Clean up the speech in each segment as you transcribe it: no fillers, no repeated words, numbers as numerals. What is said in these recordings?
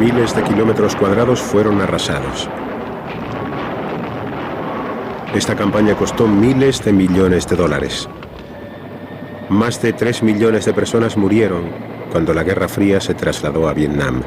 Miles de kilómetros cuadrados fueron arrasados. Esta campaña costó miles de millones de dólares. Más de 3 millones de personas murieron cuando la Guerra Fría se trasladó a Vietnam.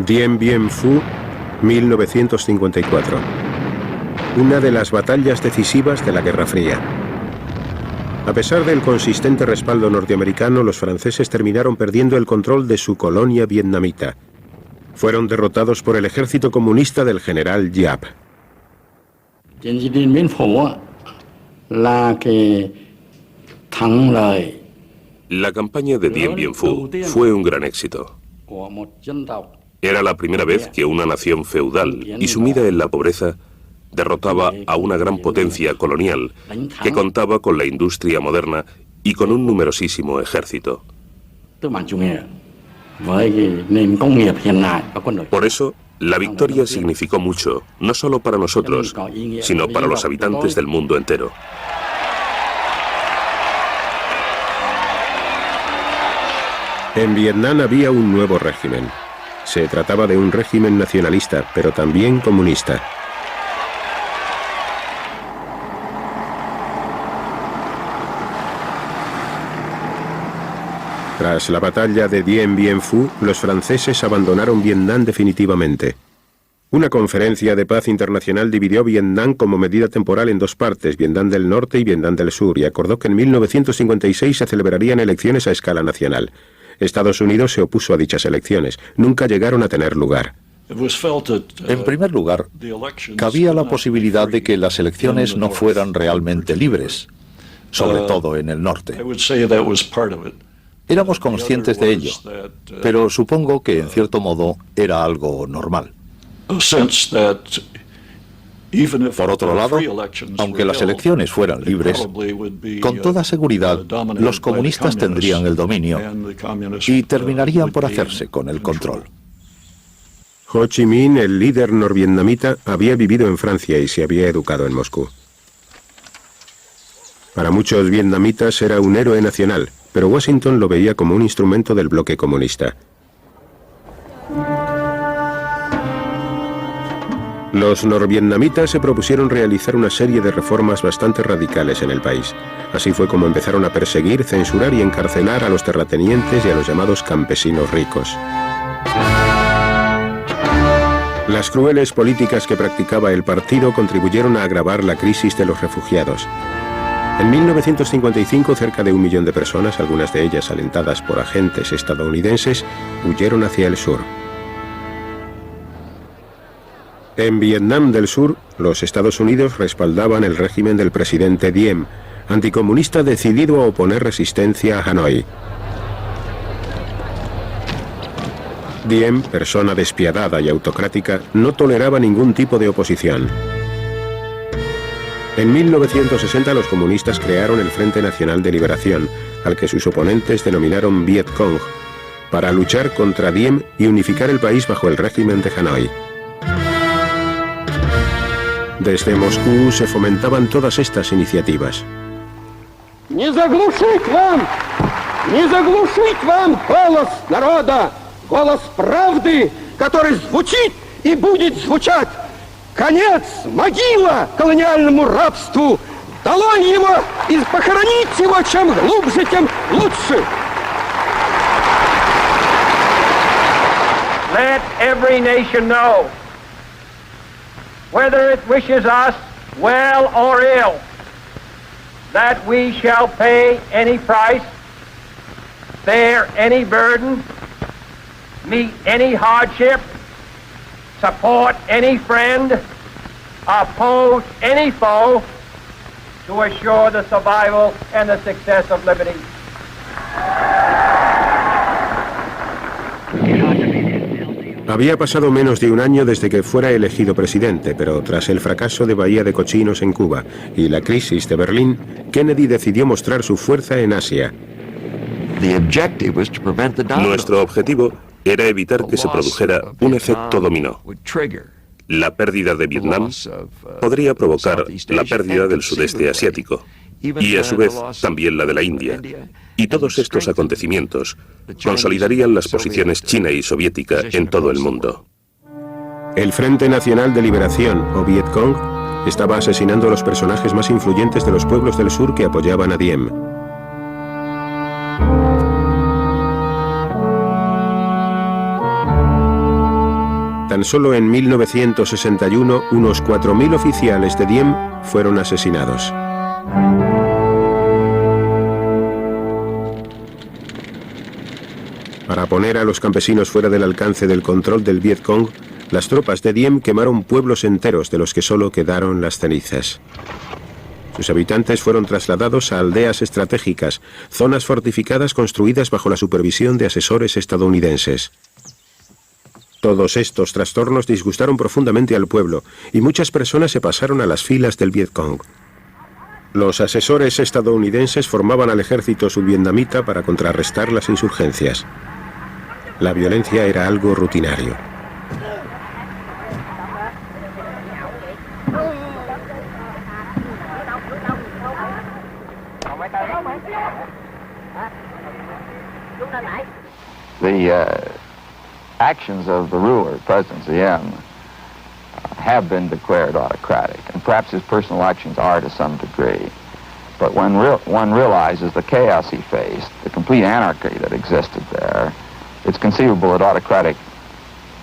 Dien Bien Phu, 1954. Una de las batallas decisivas de la Guerra Fría. A pesar del consistente respaldo norteamericano, los franceses terminaron perdiendo el control de su colonia vietnamita. Fueron derrotados por el ejército comunista del general Giap. La campaña de Dien Bien Phu fue un gran éxito. Era la primera vez que una nación feudal y sumida en la pobreza derrotaba a una gran potencia colonial que contaba con la industria moderna y con un numerosísimo ejército. Por eso, la victoria significó mucho, no solo para nosotros, sino para los habitantes del mundo entero. En Vietnam había un nuevo régimen. Se trataba de un régimen nacionalista, pero también comunista. Tras la batalla de Dien Bien Phu, los franceses abandonaron Vietnam definitivamente. Una conferencia de paz internacional dividió Vietnam como medida temporal en dos partes, Vietnam del Norte y Vietnam del Sur, y acordó que en 1956 se celebrarían elecciones a escala nacional. Estados Unidos se opuso a dichas elecciones. Nunca llegaron a tener lugar. En primer lugar, cabía la posibilidad de que las elecciones no fueran realmente libres, sobre todo en el norte. Éramos conscientes de ello, pero supongo que en cierto modo era algo normal. Por otro lado, aunque las elecciones fueran libres, con toda seguridad los comunistas tendrían el dominio y terminarían por hacerse con el control. Ho Chi Minh, el líder norvietnamita, había vivido en Francia y se había educado en Moscú. Para muchos vietnamitas era un héroe nacional, pero Washington lo veía como un instrumento del bloque comunista. Los norvietnamitas se propusieron realizar una serie de reformas bastante radicales en el país. Así fue como empezaron a perseguir, censurar y encarcelar a los terratenientes y a los llamados campesinos ricos. Las crueles políticas que practicaba el partido contribuyeron a agravar la crisis de los refugiados. En 1955, cerca de 1 millón de personas, algunas de ellas alentadas por agentes estadounidenses, huyeron hacia el sur. En Vietnam del Sur, los Estados Unidos respaldaban el régimen del presidente Diem, anticomunista decidido a oponer resistencia a Hanoi. Diem, persona despiadada y autocrática, no toleraba ningún tipo de oposición. En 1960 los comunistas crearon el Frente Nacional de Liberación, al que sus oponentes denominaron Viet Cong, para luchar contra Diem y unificar el país bajo el régimen de Hanoi. Desde Moscú se fomentaban todas estas iniciativas. Не заглушить вам голос народа, голос правды, который звучит и будет звучать. Конец, могила колониальному рабству. Долой его и похоронить его чем глубже, тем лучше. Let every nation know, whether it wishes us well or ill, that we shall pay any price, bear any burden, meet any hardship, support any friend, oppose any foe to assure the survival and the success of liberty. Había pasado menos de un año desde que fuera elegido presidente, pero tras el fracaso de Bahía de Cochinos en Cuba y la crisis de Berlín, Kennedy decidió mostrar su fuerza en Asia. Nuestro objetivo era evitar que se produjera un efecto dominó. La pérdida de Vietnam podría provocar la pérdida del sudeste asiático y a su vez también la de la India. Y todos estos acontecimientos consolidarían las posiciones china y soviética en todo el mundo. El Frente Nacional de Liberación, o Vietcong, estaba asesinando a los personajes más influyentes de los pueblos del sur que apoyaban a Diem. Tan solo en 1961, unos 4.000 oficiales de Diem fueron asesinados. Para poner a los campesinos fuera del alcance del control del Vietcong, las tropas de Diem quemaron pueblos enteros de los que solo quedaron las cenizas. Sus habitantes fueron trasladados a aldeas estratégicas, zonas fortificadas construidas bajo la supervisión de asesores estadounidenses. Todos estos trastornos disgustaron profundamente al pueblo y muchas personas se pasaron a las filas del Vietcong. Los asesores estadounidenses formaban al ejército subvietnamita para contrarrestar las insurgencias. La violencia era algo rutinario. The actions of the ruler, President Diem, have been declared autocratic, and perhaps his personal actions are to some degree. But when one realizes the chaos he faced, the complete anarchy that existed there, it's conceivable that autocratic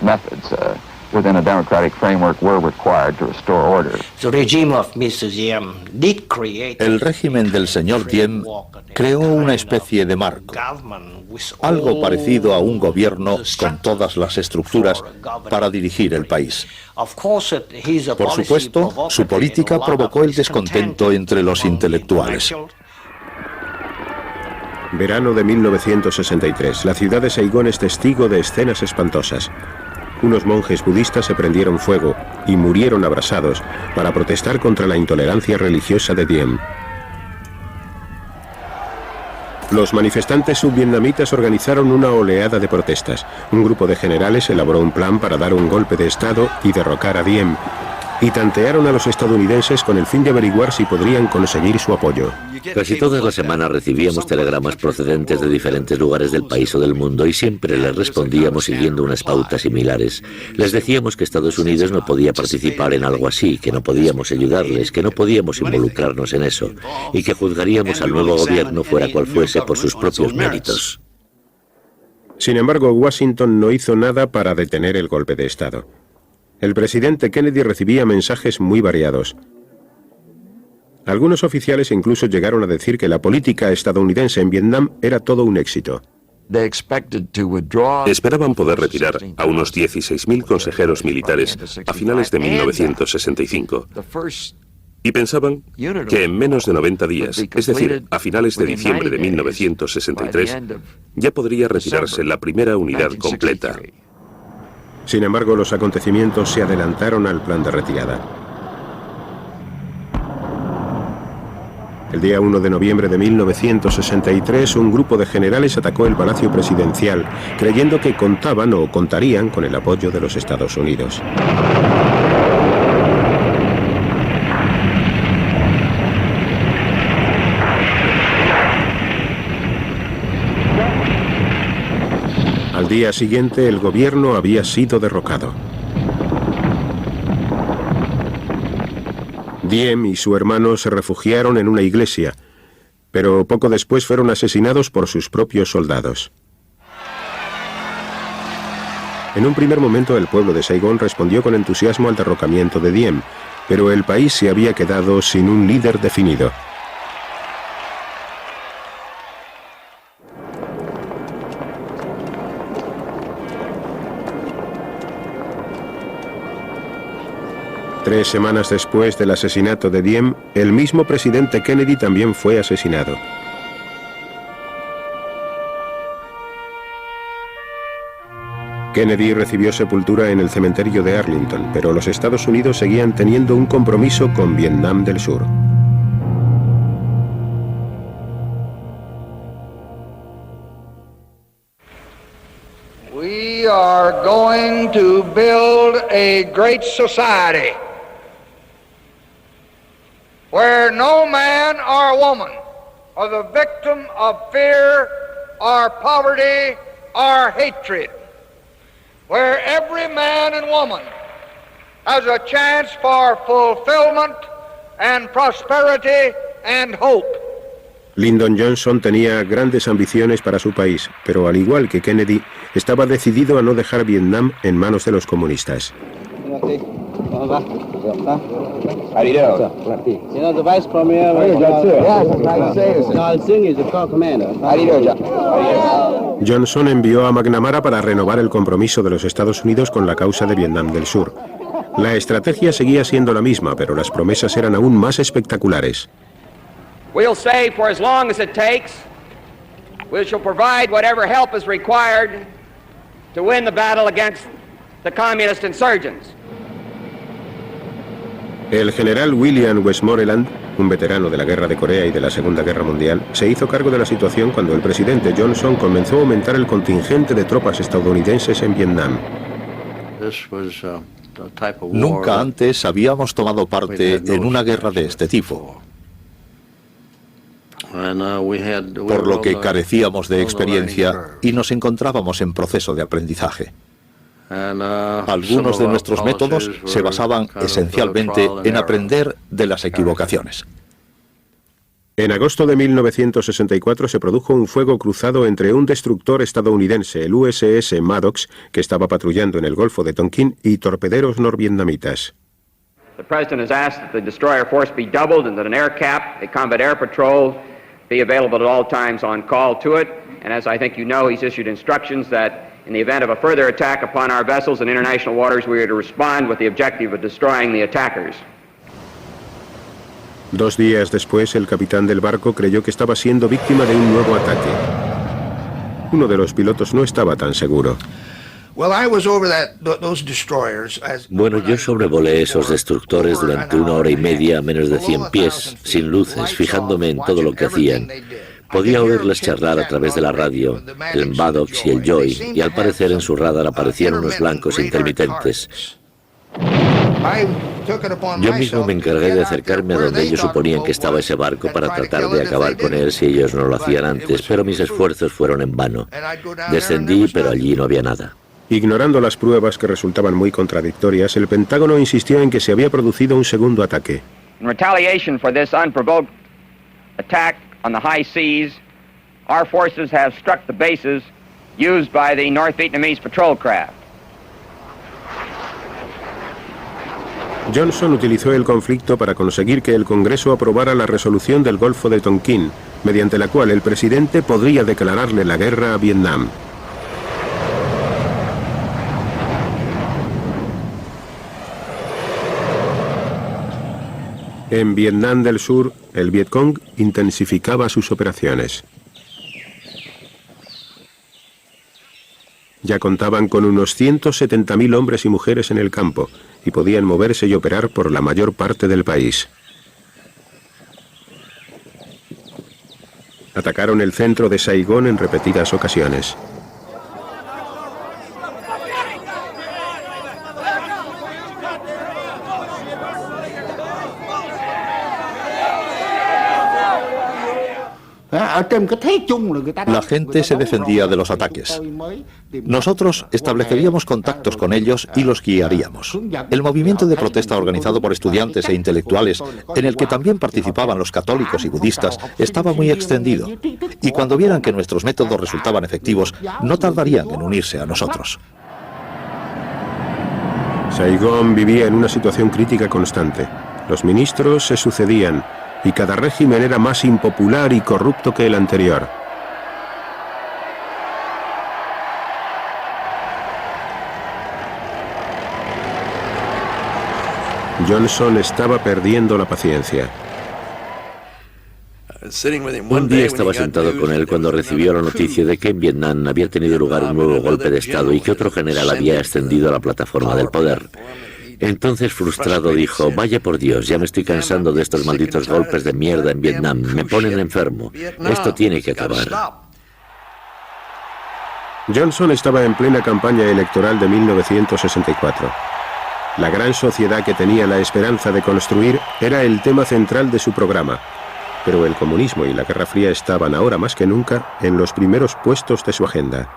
methods within a democratic framework were required to restore order. El régimen del señor Diem creó una especie de marco, algo parecido a un gobierno con todas las estructuras para dirigir el país. Por supuesto, su política provocó el descontento entre los intelectuales. Verano de 1963. La ciudad de Saigón es testigo de escenas espantosas. Unos monjes budistas se prendieron fuego y murieron abrasados para protestar contra la intolerancia religiosa de Diem. Los manifestantes subvietnamitas organizaron una oleada de protestas. Un grupo de generales elaboró un plan para dar un golpe de estado y derrocar a Diem, y tantearon a los estadounidenses con el fin de averiguar si podrían conseguir su apoyo. Casi todas las semanas recibíamos telegramas procedentes de diferentes lugares del país o del mundo y siempre les respondíamos siguiendo unas pautas similares. Les decíamos que Estados Unidos no podía participar en algo así, que no podíamos ayudarles, que no podíamos involucrarnos en eso y que juzgaríamos al nuevo gobierno fuera cual fuese por sus propios méritos. Sin embargo, Washington no hizo nada para detener el golpe de estado. El presidente Kennedy recibía mensajes muy variados. Algunos oficiales incluso llegaron a decir que la política estadounidense en Vietnam era todo un éxito. Esperaban poder retirar a unos 16.000 consejeros militares a finales de 1965. Y pensaban que en menos de 90 días, es decir, a finales de diciembre de 1963, ya podría retirarse la primera unidad completa. Sin embargo, los acontecimientos se adelantaron al plan de retirada. El día 1 de noviembre de 1963, un grupo de generales atacó el Palacio Presidencial, creyendo que contaban o contarían con el apoyo de los Estados Unidos. Al día siguiente, el gobierno había sido derrocado. Diem y su hermano se refugiaron en una iglesia, pero poco después fueron asesinados por sus propios soldados. En un primer momento, el pueblo de Saigón respondió con entusiasmo al derrocamiento de Diem, pero el país se había quedado sin un líder definido. 3 semanas después del asesinato de Diem, el mismo presidente Kennedy también fue asesinado. Kennedy recibió sepultura en el cementerio de Arlington, pero los Estados Unidos seguían teniendo un compromiso con Vietnam del Sur. We are going to build a great society where no man or woman are the victim of fear or poverty or hatred, where every man and woman has a chance for fulfillment and prosperity and hope. Lyndon Johnson tenía grandes ambiciones para su país, pero al igual que Kennedy, estaba decidido a no dejar Vietnam en manos de los comunistas. Johnson envió a McNamara para renovar el compromiso de los Estados Unidos con la causa de Vietnam del Sur. La estrategia seguía siendo la misma, pero las promesas eran aún más espectaculares. We'll stay for as long as it takes. We shall provide whatever help is required to win the battle against the communist insurgents. El general William Westmoreland, un veterano de la Guerra de Corea y de la Segunda Guerra Mundial, se hizo cargo de la situación cuando el presidente Johnson comenzó a aumentar el contingente de tropas estadounidenses en Vietnam. Nunca antes habíamos tomado parte en una guerra de este tipo, por lo que carecíamos de experiencia y nos encontrábamos en proceso de aprendizaje. Algunos de nuestros métodos se basaban esencialmente en aprender de las equivocaciones. En agosto de 1964 se produjo un fuego cruzado entre un destructor estadounidense, el USS Maddox, que estaba patrullando en el Golfo de Tonkin, y torpederos norvietnamitas. The President has asked that the destroyer force be doubled and that an air cap, a combat air patrol, be available at all times on call to it. And as I think you know, he's issued instructions that in the event of a further attack upon our vessels in international waters, we are to respond with the objective of destroying the attackers. 2 días después, el capitán del barco creyó que estaba siendo víctima de un nuevo ataque. Uno de los pilotos no estaba tan seguro. Bueno, yo sobrevolé esos destructores durante 1 hora y media a menos de 100 pies, sin luces, fijándome en todo lo que hacían. Podía oírles charlar a través de la radio, el Maddox y el Joy, y al parecer en su radar aparecían unos blancos intermitentes. Yo mismo me encargué de acercarme a donde ellos suponían que estaba ese barco para tratar de acabar con él si ellos no lo hacían antes, pero mis esfuerzos fueron en vano. Descendí, pero allí no había nada. Ignorando las pruebas que resultaban muy contradictorias, el Pentágono insistió en que se había producido un segundo ataque. In retaliation for this unprovoked attack on the high seas, our forces have struck the bases used by the North Vietnamese patrol craft. Johnson utilizó el conflicto para conseguir que el Congreso aprobara la resolución del Golfo de Tonkin, mediante la cual el presidente podría declararle la guerra a Vietnam. En Vietnam del Sur, el Vietcong intensificaba sus operaciones. Ya contaban con unos 170.000 hombres y mujeres en el campo y podían moverse y operar por la mayor parte del país. Atacaron el centro de Saigón en repetidas ocasiones. La gente se defendía de los ataques. Nosotros estableceríamos contactos con ellos y los guiaríamos. El movimiento de protesta organizado por estudiantes e intelectuales, en el que también participaban los católicos y budistas, estaba muy extendido. Y cuando vieran que nuestros métodos resultaban efectivos, no tardarían en unirse a nosotros. Saigón vivía en una situación crítica constante. Los ministros se sucedían y cada régimen era más impopular y corrupto que el anterior. Johnson estaba perdiendo la paciencia. Un día estaba sentado con él cuando recibió la noticia de que en Vietnam había tenido lugar un nuevo golpe de Estado y que otro general había ascendido a la plataforma del poder. Entonces, frustrado, dijo: vaya por Dios, ya me estoy cansando de estos malditos golpes de mierda en Vietnam, me ponen enfermo, esto tiene que acabar. Johnson estaba en plena campaña electoral de 1964. La gran sociedad que tenía la esperanza de construir era el tema central de su programa, pero el comunismo y la Guerra Fría estaban ahora más que nunca en los primeros puestos de su agenda.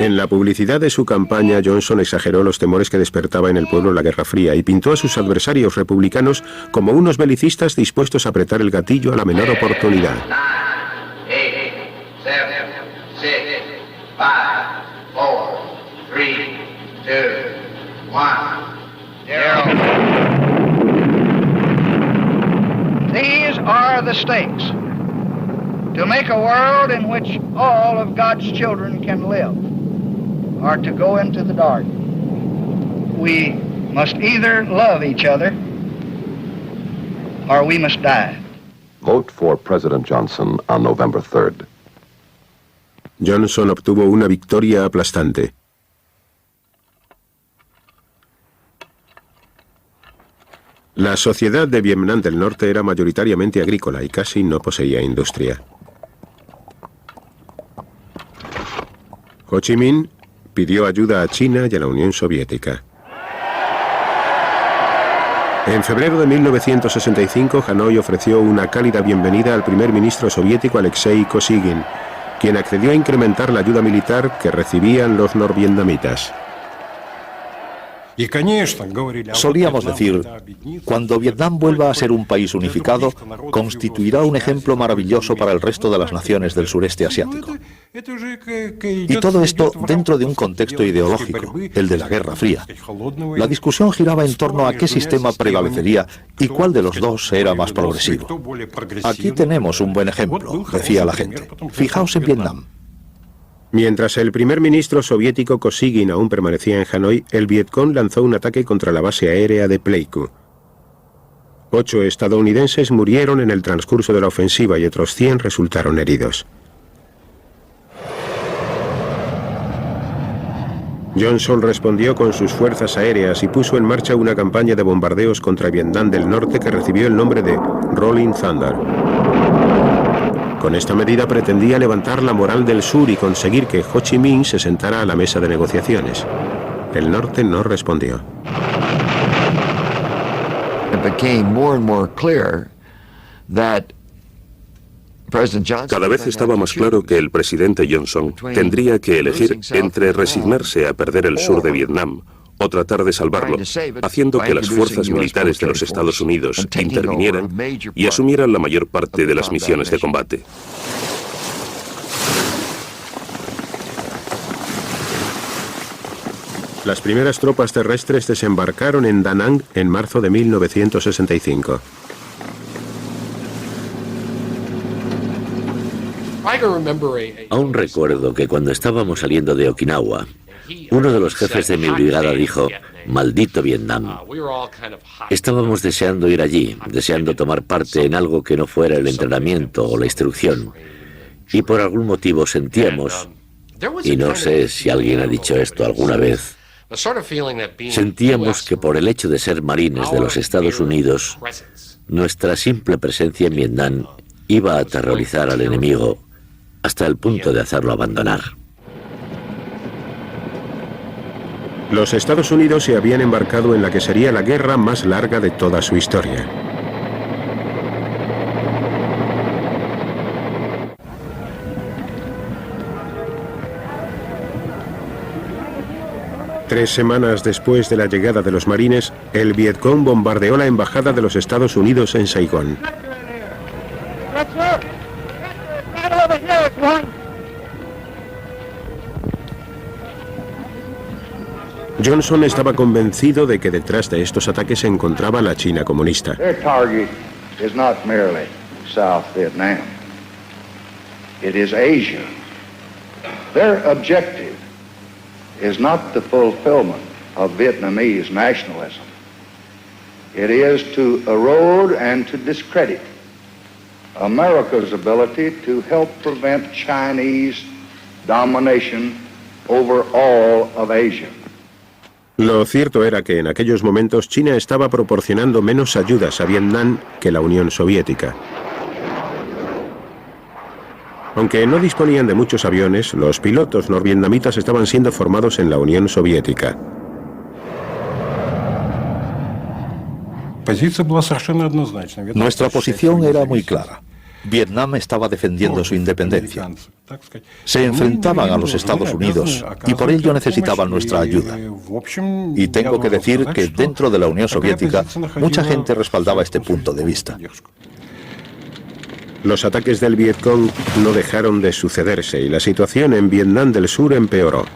En la publicidad de su campaña, Johnson exageró los temores que despertaba en el pueblo la Guerra Fría y pintó a sus adversarios republicanos como unos belicistas dispuestos a apretar el gatillo a la menor oportunidad. 8, 7, 6, 5, 4, 3, 2, 1, 0. These are the stakes. To make a world in which all of God's children can live, or to go into the dark. We must either love each other, or we must die. Vote for President Johnson on November 3rd. Johnson obtuvo una victoria aplastante. La sociedad de Vietnam del Norte era mayoritariamente agrícola y casi no poseía industria. Ho Chi Minh pidió ayuda a China y a la Unión Soviética. En febrero de 1965, Hanoi ofreció una cálida bienvenida al primer ministro soviético Alexei Kosygin, quien accedió a incrementar la ayuda militar que recibían los norvietnamitas. Solíamos decir, cuando Vietnam vuelva a ser un país unificado, constituirá un ejemplo maravilloso para el resto de las naciones del sureste asiático. Y todo esto dentro de un contexto ideológico, el de la Guerra Fría. La discusión giraba en torno a qué sistema prevalecería y cuál de los dos era más progresivo. Aquí tenemos un buen ejemplo, decía la gente. Fijaos en Vietnam. Mientras el primer ministro soviético Kosygin aún permanecía en Hanoi, el Vietcong lanzó un ataque contra la base aérea de Pleiku. 8 estadounidenses murieron en el transcurso de la ofensiva y otros 100 resultaron heridos. Johnson respondió con sus fuerzas aéreas y puso en marcha una campaña de bombardeos contra Vietnam del Norte que recibió el nombre de Rolling Thunder. Con esta medida pretendía levantar la moral del sur y conseguir que Ho Chi Minh se sentara a la mesa de negociaciones. El norte no respondió. Cada vez estaba más claro que el presidente Johnson tendría que elegir entre resignarse a perder el sur de Vietnam o tratar de salvarlo, haciendo que las fuerzas militares de los Estados Unidos intervinieran y asumieran la mayor parte de las misiones de combate. Las primeras tropas terrestres desembarcaron en Da Nang en marzo de 1965. Aún recuerdo que cuando estábamos saliendo de Okinawa, uno de los jefes de mi brigada dijo: maldito Vietnam. Estábamos deseando ir allí, deseando tomar parte en algo que no fuera el entrenamiento o la instrucción. Y por algún motivo sentíamos, y no sé si alguien ha dicho esto alguna vez, sentíamos que por el hecho de ser marines de los Estados Unidos, nuestra simple presencia en Vietnam iba a aterrorizar al enemigo hasta el punto de hacerlo abandonar. Los Estados Unidos se habían embarcado en la que sería la guerra más larga de toda su historia. Tres semanas después de la llegada de los marines, el Vietcong bombardeó la embajada de los Estados Unidos en Saigón. Johnson estaba convencido de que detrás de estos ataques se encontraba la China comunista. Their target is not merely South Vietnam. It is Asia. Their objective is not the fulfillment of Vietnamese nationalism. It is to erode and to discredit America's ability to help prevent Chinese domination over all of Asia. Lo cierto era que en aquellos momentos China estaba proporcionando menos ayudas a Vietnam que la Unión Soviética. Aunque no disponían de muchos aviones, los pilotos norvietnamitas estaban siendo formados en la Unión Soviética. Nuestra posición era muy clara. Vietnam estaba defendiendo su independencia. Se enfrentaban a los Estados Unidos y por ello necesitaban nuestra ayuda. Y tengo que decir que dentro de la Unión Soviética mucha gente respaldaba este punto de vista. Los ataques del Vietcong no dejaron de sucederse y la situación en Vietnam del Sur empeoró.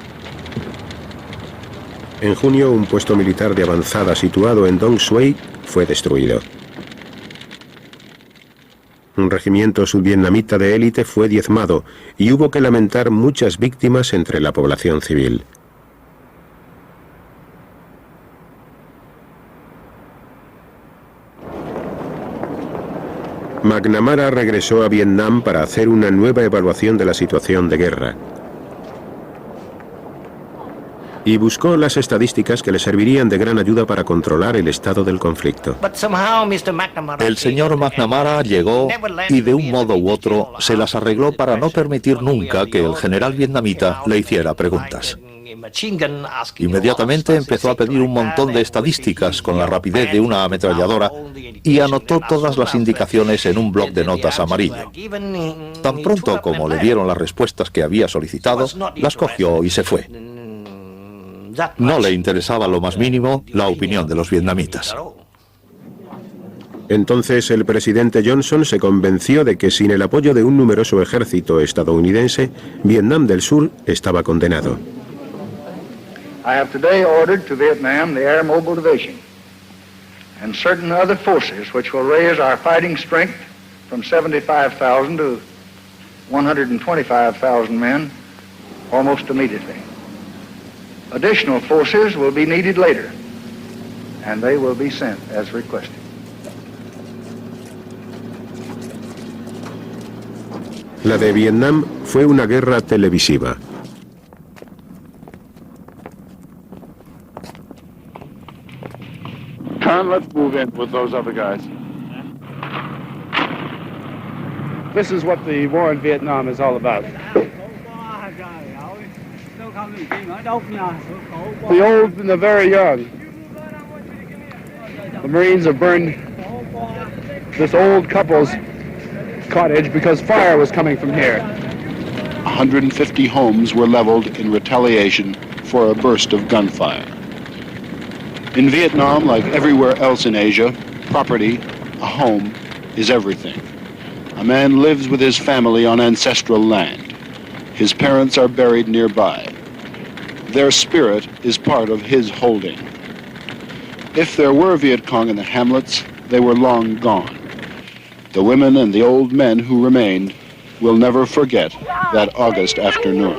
En junio, un puesto militar de avanzada situado en Dong Xuei fue destruido. Un regimiento subvietnamita de élite fue diezmado y hubo que lamentar muchas víctimas entre la población civil. McNamara regresó a Vietnam para hacer una nueva evaluación de la situación de guerra. Y buscó las estadísticas que le servirían de gran ayuda para controlar el estado del conflicto. El señor McNamara llegó y de un modo u otro se las arregló para no permitir nunca que el general vietnamita le hiciera preguntas. Inmediatamente empezó a pedir un montón de estadísticas con la rapidez de una ametralladora y anotó todas las indicaciones en un bloc de notas amarillo. Tan pronto como le dieron las respuestas que había solicitado, las cogió y se fue. No le interesaba lo más mínimo la opinión de los vietnamitas. Entonces el presidente Johnson se convenció de que sin el apoyo de un numeroso ejército estadounidense, Vietnam del Sur estaba condenado. I have today ordered to Vietnam the Air Mobile Division and certain other forces which will raise our fighting strength from 75,000 to 125,000 men almost immediately. Additional forces will be needed later, and they will be sent as requested. La de Vietnam fue una guerra televisiva. Con, let's move in with those other guys. This is what the war in Vietnam is all about. The old and the very young. The Marines have burned this old couple's cottage because fire was coming from here. 150 homes were leveled in retaliation for a burst of gunfire. In Vietnam, like everywhere else in Asia, property, a home, is everything. A man lives with his family on ancestral land. His parents are buried nearby. Their spirit is part of his holding. If there were Viet Cong in the hamlets, they were long gone. The women and the old men who remained will never forget that August afternoon.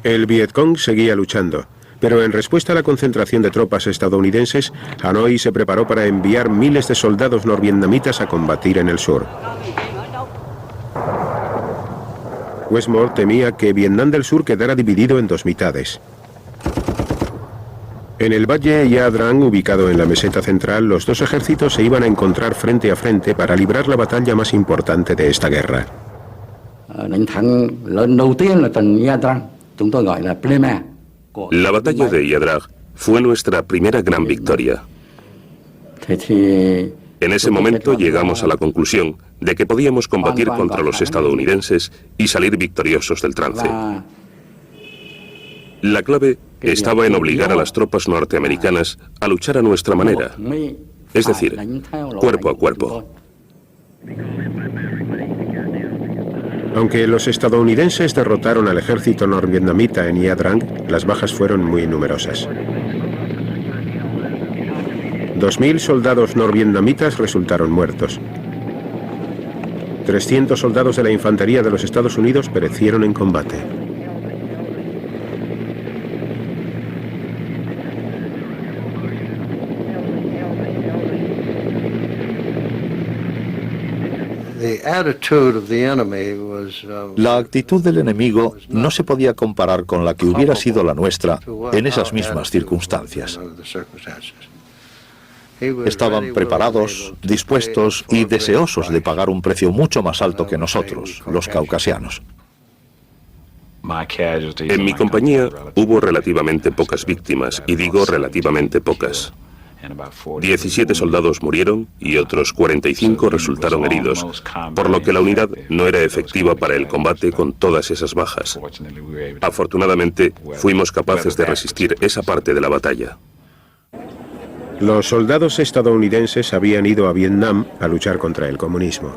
El Vietcong seguía luchando, pero en respuesta a la concentración de tropas estadounidenses, Hanoi se preparó para enviar miles de soldados norvietnamitas a combatir en el sur. Westmore temía que Vietnam del Sur quedara dividido en dos mitades. En el valle Ya Drang, ubicado en la meseta central, los dos ejércitos se iban a encontrar frente a frente para librar la batalla más importante de esta guerra. La batalla de Ya Drang fue nuestra primera gran victoria. En ese momento llegamos a la conclusión de que podíamos combatir contra los estadounidenses y salir victoriosos del trance. La clave estaba en obligar a las tropas norteamericanas a luchar a nuestra manera, es decir, cuerpo a cuerpo. Aunque los estadounidenses derrotaron al ejército norvietnamita en Ia Drang, las bajas fueron muy numerosas. 2.000 soldados norvietnamitas resultaron muertos. 300 soldados de la infantería de los Estados Unidos perecieron en combate. La actitud del enemigo no se podía comparar con la que hubiera sido la nuestra en esas mismas circunstancias. Estaban preparados, dispuestos y deseosos de pagar un precio mucho más alto que nosotros, los caucasianos. En mi compañía hubo relativamente pocas víctimas, y digo relativamente pocas. 17 soldados murieron y otros 45 resultaron heridos, por lo que la unidad no era efectiva para el combate con todas esas bajas. Afortunadamente, fuimos capaces de resistir esa parte de la batalla. Los soldados estadounidenses habían ido a Vietnam a luchar contra el comunismo,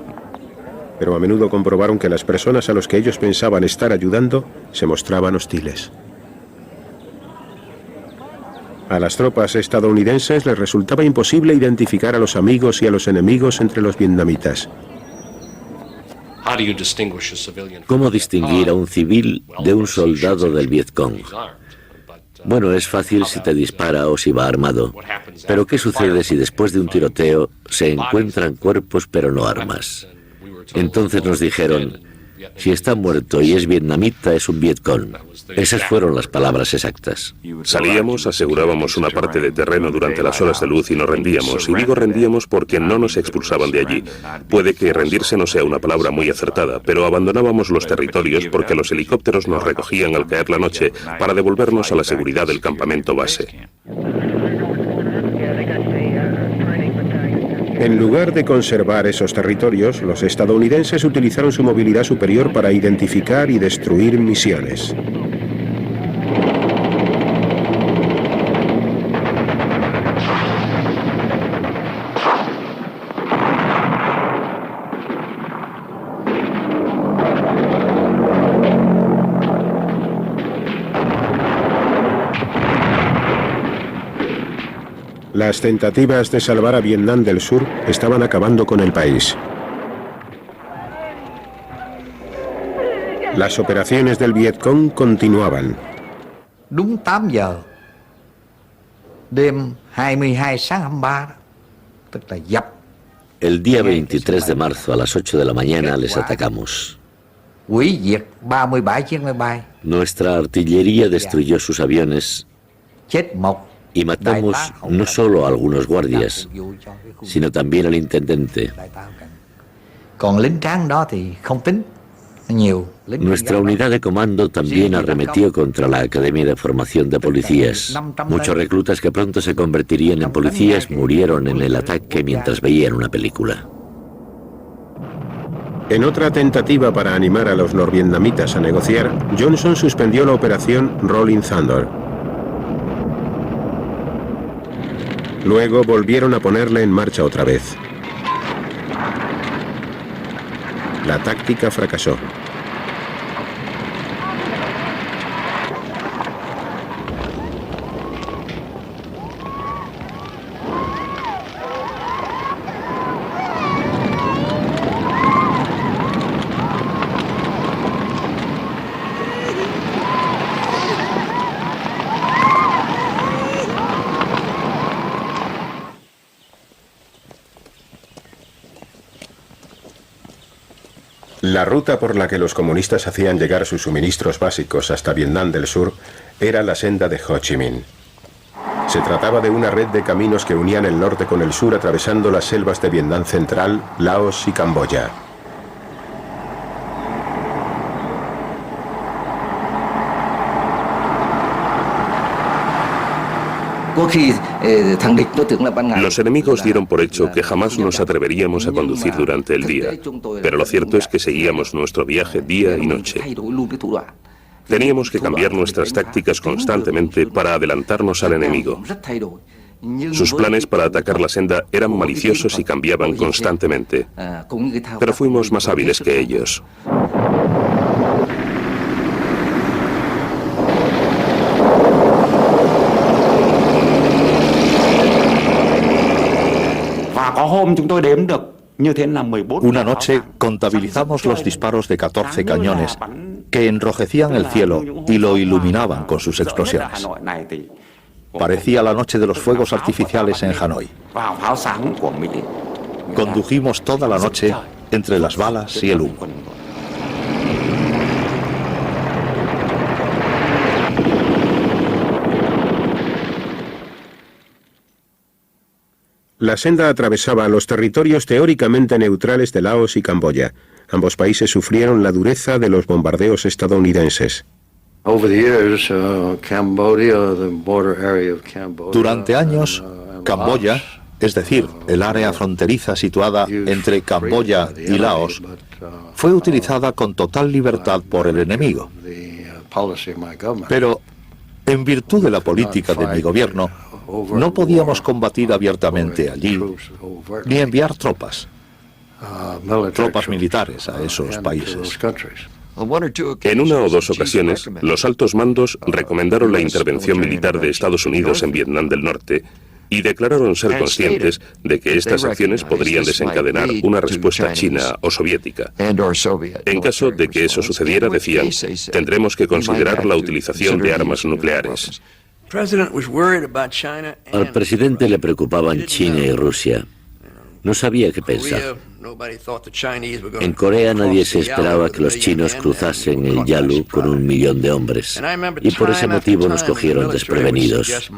pero a menudo comprobaron que las personas a los que ellos pensaban estar ayudando se mostraban hostiles. A las tropas estadounidenses les resultaba imposible identificar a los amigos y a los enemigos entre los vietnamitas. ¿Cómo distinguir a un civil de un soldado del Vietcong? Bueno, es fácil si te dispara o si va armado. Pero ¿qué sucede si después de un tiroteo se encuentran cuerpos pero no armas? Entonces nos dijeron, si está muerto y es vietnamita, es un Vietcong. Esas fueron las palabras exactas. Salíamos, asegurábamos una parte de terreno durante las horas de luz y nos rendíamos. Y digo rendíamos porque no nos expulsaban de allí. Puede que rendirse no sea una palabra muy acertada, pero abandonábamos los territorios porque los helicópteros nos recogían al caer la noche para devolvernos a la seguridad del campamento base. En lugar de conservar esos territorios, los estadounidenses utilizaron su movilidad superior para identificar y destruir misiones. Las tentativas de salvar a Vietnam del Sur estaban acabando con el país. Las operaciones del Vietcong continuaban. Đúng 8 giờ đêm 22 sáng 23, tức là dập. El día 23 de marzo a las 8 de la mañana les atacamos. Hủy diệt 37 chiếc máy bay. Nuestra artillería destruyó sus aviones Chết một. Y matamos no solo a algunos guardias, sino también al intendente. Nuestra unidad de comando también arremetió contra la Academia de Formación de Policías. Muchos reclutas que pronto se convertirían en policías murieron en el ataque mientras veían una película. En otra tentativa para animar a los norvietnamitas a negociar, Johnson suspendió la operación Rolling Thunder. Luego volvieron a ponerla en marcha otra vez. La táctica fracasó. La ruta por la que los comunistas hacían llegar sus suministros básicos hasta Vietnam del Sur era la senda de Ho Chi Minh. Se trataba de una red de caminos que unían el norte con el sur atravesando las selvas de Vietnam Central, Laos y Camboya. Los enemigos dieron por hecho que jamás nos atreveríamos a conducir durante el día, pero lo cierto es que seguíamos nuestro viaje día y noche. Teníamos que cambiar nuestras tácticas constantemente para adelantarnos al enemigo. Sus planes para atacar la senda eran maliciosos y cambiaban constantemente, pero fuimos más hábiles que ellos. Una noche contabilizamos los disparos de 14 cañones que enrojecían el cielo y lo iluminaban con sus explosiones. Parecía la noche de los fuegos artificiales en Hanoi. Condujimos toda la noche entre las balas y el humo. La senda atravesaba los territorios teóricamente neutrales de Laos y Camboya. Ambos países sufrieron la dureza de los bombardeos estadounidenses. Durante años, Camboya, es decir, el área fronteriza situada entre Camboya y Laos, fue utilizada con total libertad por el enemigo. Pero, en virtud de la política de mi gobierno, no podíamos combatir abiertamente allí, ni enviar tropas militares a esos países. En una o dos ocasiones, los altos mandos recomendaron la intervención militar de Estados Unidos en Vietnam del Norte y declararon ser conscientes de que estas acciones podrían desencadenar una respuesta china o soviética. En caso de que eso sucediera, decían, tendremos que considerar la utilización de armas nucleares. Al presidente le preocupaban China y Rusia. No sabía qué pensar. En Corea nadie se esperaba que los chinos cruzasen el Yalu con 1 millón de hombres, y por ese motivo nos cogieron desprevenidos.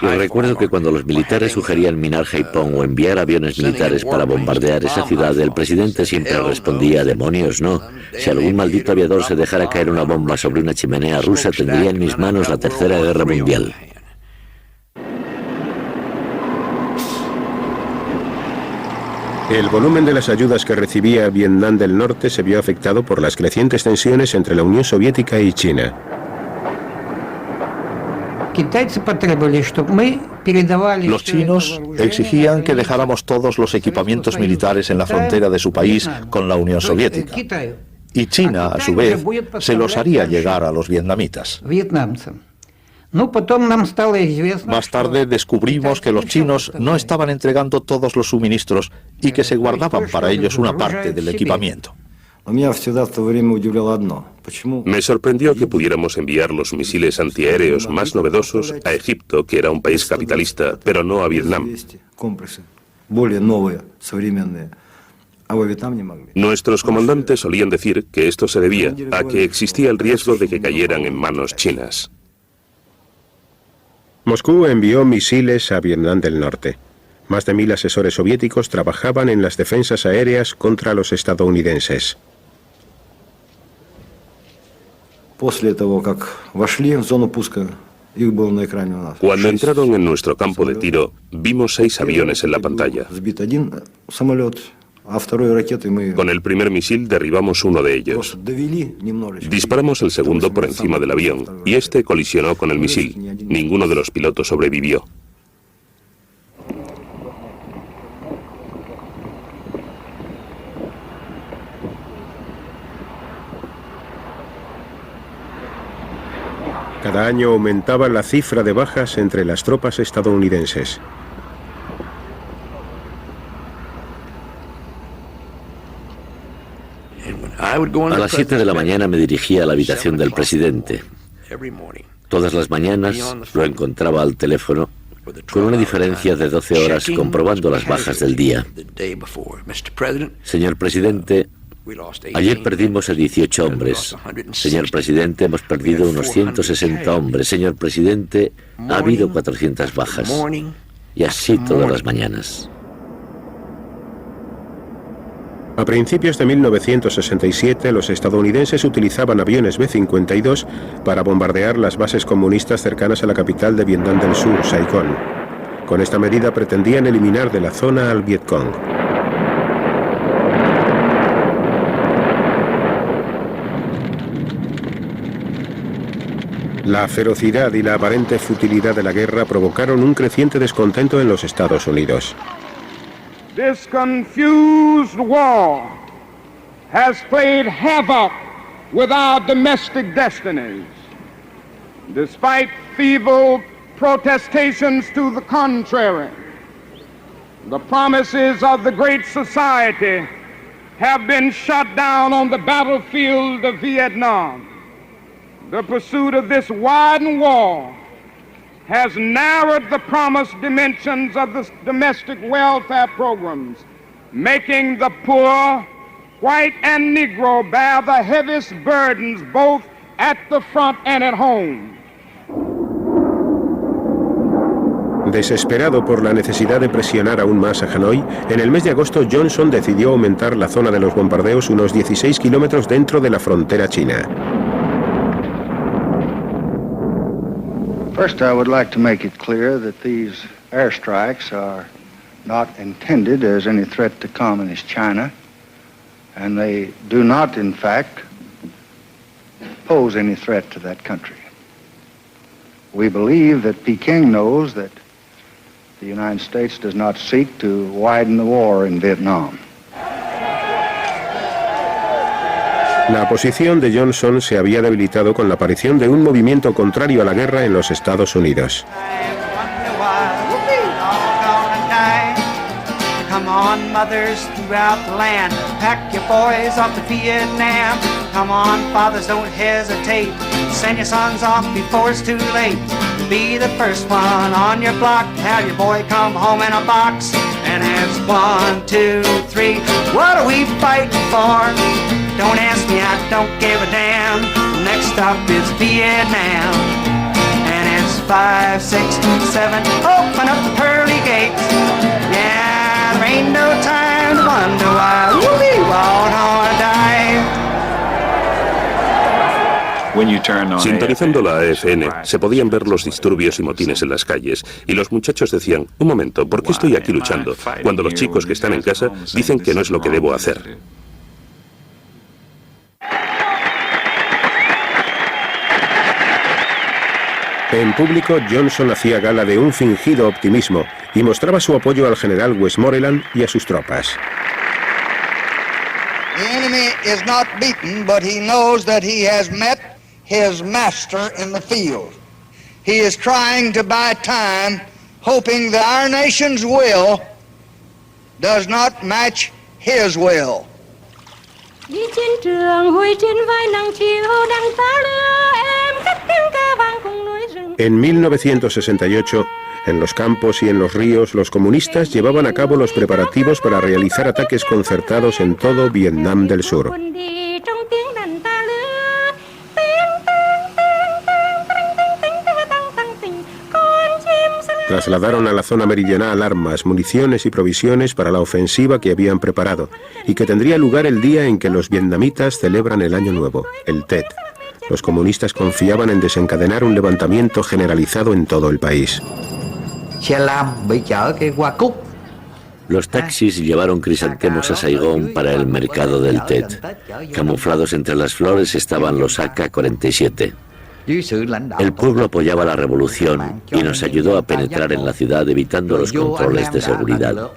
Y recuerdo que cuando los militares sugerían minar Haiphong o enviar aviones militares para bombardear esa ciudad, el presidente siempre respondía, demonios, no. Si algún maldito aviador se dejara caer una bomba sobre una chimenea rusa, tendría en mis manos la Tercera Guerra Mundial. El volumen de las ayudas que recibía Vietnam del Norte se vio afectado por las crecientes tensiones entre la Unión Soviética y China. Los chinos exigían que dejáramos todos los equipamientos militares en la frontera de su país con la Unión Soviética. Y China, a su vez, se los haría llegar a los vietnamitas. Más tarde descubrimos que los chinos no estaban entregando todos los suministros y que se guardaban para ellos una parte del equipamiento. Me sorprendió que pudiéramos enviar los misiles antiaéreos más novedosos a Egipto, que era un país capitalista, pero no a Vietnam. Nuestros comandantes solían decir que esto se debía a que existía el riesgo de que cayeran en manos chinas. Moscú envió misiles a Vietnam del Norte. Más de 1000 asesores soviéticos trabajaban en las defensas aéreas contra los estadounidenses. Cuando entraron en nuestro campo de tiro, vimos 6 aviones en la pantalla. Con el primer misil derribamos uno de ellos. Disparamos el segundo por encima del avión y este colisionó con el misil. Ninguno de los pilotos sobrevivió. Cada año aumentaba la cifra de bajas entre las tropas estadounidenses. A las 7 de la mañana me dirigía a la habitación del presidente. Todas las mañanas lo encontraba al teléfono con una diferencia de 12 horas comprobando las bajas del día. Señor presidente, ayer perdimos a 18 hombres. Señor presidente, hemos perdido unos 160 hombres. Señor presidente, ha habido 400 bajas. Y así todas las mañanas. A principios de 1967, los estadounidenses utilizaban aviones B-52 para bombardear las bases comunistas cercanas a la capital de Vietnam del Sur, Saigón. Con esta medida pretendían eliminar de la zona al Vietcong. La ferocidad y la aparente futilidad de la guerra provocaron un creciente descontento en los Estados Unidos. This confused war has played havoc with our domestic destinies. Despite feeble protestations to the contrary, the promises of the great society have been shot down on the battlefield of Vietnam. The pursuit of this widened war has narrowed the promised dimensions of the domestic welfare programs, making the poor, white and Negro, bear the heaviest burdens both at the front and at home. Desesperado por la necesidad de presionar aún más a Hanoi, en el mes de agosto Johnson decidió aumentar la zona de los bombardeos unos 16 kilómetros dentro de la frontera china. First, I would like to make it clear that these airstrikes are not intended as any threat to communist China, and they do not, in fact, pose any threat to that country. We believe that Peking knows that the United States does not seek to widen the war in Vietnam. La posición de Johnson se había debilitado con la aparición de un movimiento contrario a la guerra en los Estados Unidos. Come on, mothers throughout the land, pack your boys off to Vietnam. Come on, fathers, don't hesitate. Send your sons off before it's too late. Be the first one on your block. Have your boy come home in a box. And it's 1, 2, 3. What are we fighting for? Don't ask me, I don't give a damn. Next stop is Vietnam. And it's 5, 6, 7. Open up the pearly gates. Yeah, there ain't no time to wonder why we all wanna die. Sintonizando la AFN, se podían ver los disturbios y motines en las calles, y los muchachos decían, un momento, ¿por qué estoy aquí luchando? Cuando los chicos que están en casa dicen que no es lo que debo hacer. En público, Johnson hacía gala de un fingido optimismo y mostraba su apoyo al general Westmoreland y a sus tropas. The enemy is not beaten, but he knows that he has met his master in the field. He is trying to buy time, hoping that our nation's will does not match his will. Đi chiến trường huy trên vai nắng chiều đang phá lửa em cất tiếng ca vang cùng núi rừng. En 1968, en los campos y en los ríos, los comunistas llevaban a cabo los preparativos para realizar ataques concertados en todo Vietnam del Sur. Trasladaron a la zona meridional armas, municiones y provisiones para la ofensiva que habían preparado y que tendría lugar el día en que los vietnamitas celebran el Año Nuevo, el Tet. Los comunistas confiaban en desencadenar un levantamiento generalizado en todo el país. Los taxis llevaron crisantemos a Saigón para el mercado del Tet. Camuflados entre las flores estaban los AK-47. El pueblo apoyaba la revolución y nos ayudó a penetrar en la ciudad evitando los controles de seguridad.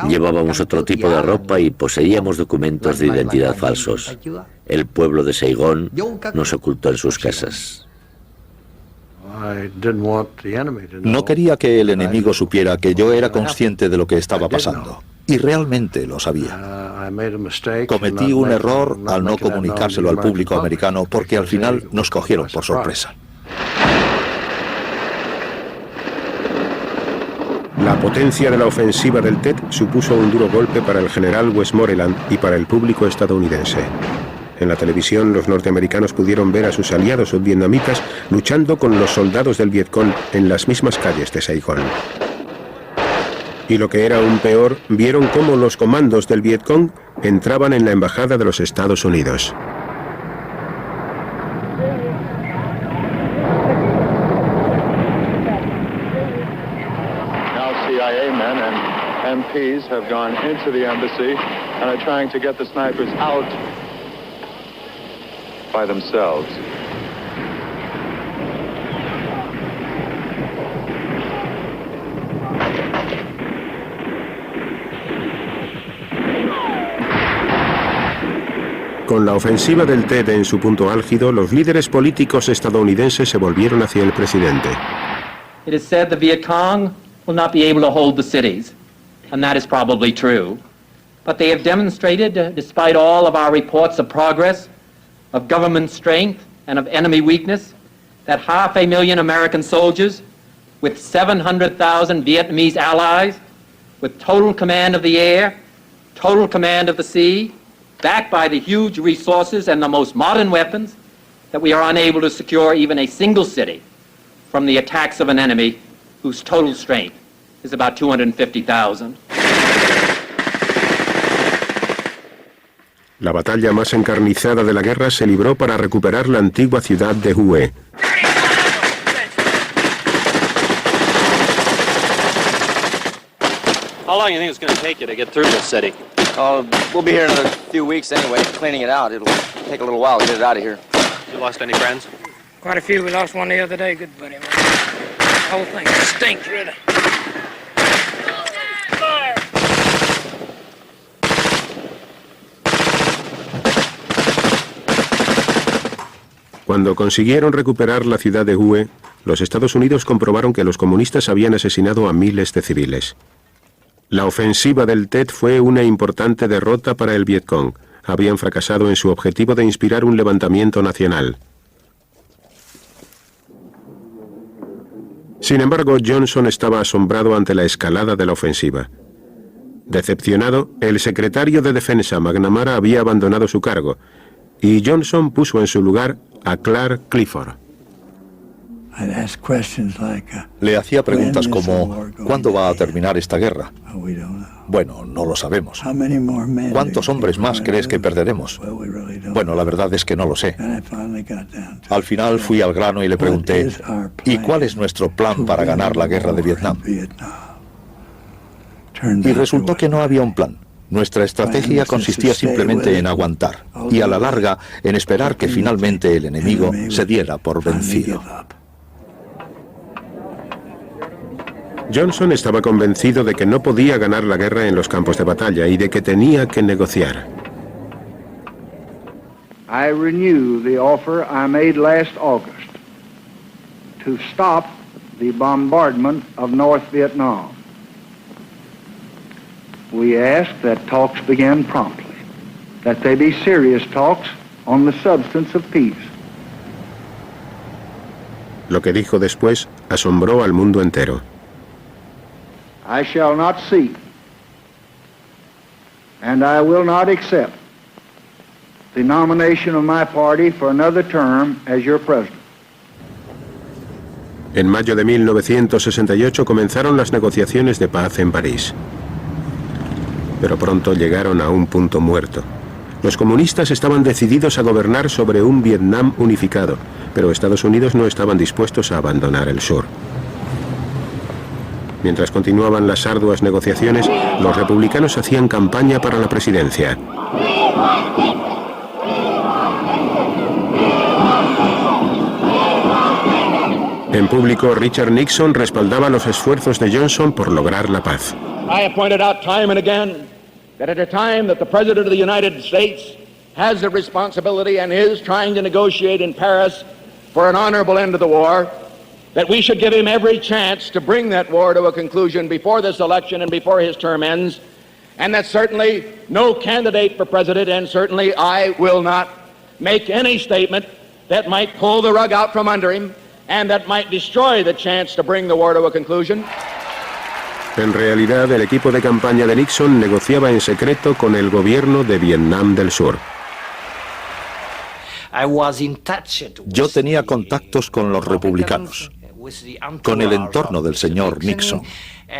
Llevábamos otro tipo de ropa y poseíamos documentos de identidad falsos. El pueblo de Saigón nos ocultó en sus casas. No quería que el enemigo supiera que yo era consciente de lo que estaba pasando. Y realmente lo sabía. Cometí un error al no comunicárselo al público americano porque al final nos cogieron por sorpresa. La potencia de la ofensiva del Tet supuso un duro golpe para el general Westmoreland y para el público estadounidense. En la televisión, los norteamericanos pudieron ver a sus aliados subvietnamitas luchando con los soldados del Vietcong en las mismas calles de Saigón. Y lo que era aún peor, vieron cómo los comandos del Vietcong entraban en la embajada de los Estados Unidos. Now CIA men and MPs have gone into the embassy and are trying to get the snipers out by themselves. Con la ofensiva del TED en su punto álgido, los líderes políticos estadounidenses se volvieron hacia el presidente. It is said the Viet Cong will not be able to hold the cities, and that is probably true. But they have demonstrated, despite all of our reports of progress, of government strength, and of enemy weakness, that 500,000 American soldiers, with 700,000 Vietnamese allies, with total command of the air, total command of the sea, backed by the huge resources and the most modern weapons, that we are unable to secure even a single city from the attacks of an enemy whose total strength is about 250,000. La batalla más encarnizada de la guerra se libró para recuperar la antigua ciudad de Hue. How long do you think it's going to take you to get through this city? We'll be here in a few weeks anyway, cleaning it out. It'll take a little while to get it out of here. You lost any friends? Quite a few. We lost one the other day. Good buddy, man. The whole thing stinks, really. Cuando consiguieron recuperar la ciudad de Hue, los Estados Unidos comprobaron que los comunistas habían asesinado a miles de civiles. La ofensiva del TED fue una importante derrota para el Vietcong. Habían fracasado en su objetivo de inspirar un levantamiento nacional. Sin embargo, Johnson estaba asombrado ante la escalada de la ofensiva. Decepcionado, el secretario de Defensa McNamara había abandonado su cargo, y Johnson puso en su lugar a Clark Clifford. Le hacía preguntas como, ¿cuándo va a terminar esta guerra? Bueno, no lo sabemos. ¿Cuántos hombres más crees que perderemos? Bueno, la verdad es que no lo sé. Al final fui al grano y le pregunté, ¿y cuál es nuestro plan para ganar la guerra de Vietnam? Y resultó que no había un plan. Nuestra estrategia consistía simplemente en aguantar y a la larga en esperar que finalmente el enemigo se diera por vencido. Johnson estaba convencido de que no podía ganar la guerra en los campos de batalla y de que tenía que negociar. I renew the offer I made last August to stop the bombardment of North Vietnam. We ask that talks begin promptly, that they be serious talks on the substance of peace. Lo que dijo después asombró al mundo entero. I shall not seek, and I will not accept the nomination of my party for another term as your president. En mayo de 1968 comenzaron las negociaciones de paz en París. Pero pronto llegaron a un punto muerto. Los comunistas estaban decididos a gobernar sobre un Vietnam unificado, pero Estados Unidos no estaban dispuestos a abandonar el sur. Mientras continuaban las arduas negociaciones, los republicanos hacían campaña para la presidencia. En público, Richard Nixon respaldaba los esfuerzos de Johnson por lograr la paz. I have pointed out time and again that at a time that the President of the United States has the responsibility and is trying to negotiate in Paris for an honorable end to the war, that we should give him every chance to bring that war to a conclusion before this election and before his term ends, and that certainly no candidate for president, and certainly I will not make any statement that might pull the rug out from under him and that might destroy the chance to bring the war to a conclusion. En realidad, el equipo de campaña de Nixon negociaba en secreto con el gobierno de Vietnam del Sur. Yo tenía contactos con los republicanos, con el entorno del señor Nixon,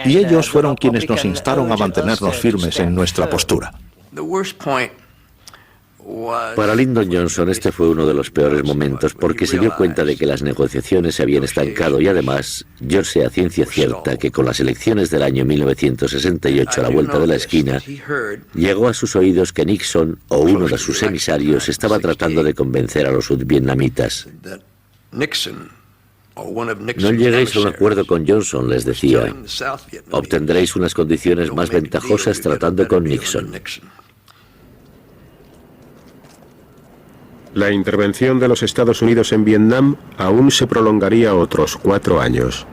y ellos fueron quienes nos instaron a mantenernos firmes en nuestra postura. Para Lyndon Johnson este fue uno de los peores momentos porque se dio cuenta de que las negociaciones se habían estancado y además, yo sé a ciencia cierta que con las elecciones del año 1968 a la vuelta de la esquina, llegó a sus oídos que Nixon o uno de sus emisarios estaba tratando de convencer a los sudvietnamitas. No lleguéis a un acuerdo con Johnson, les decía. Obtendréis unas condiciones más ventajosas tratando con Nixon. La intervención de los Estados Unidos en Vietnam aún se prolongaría otros 4 años.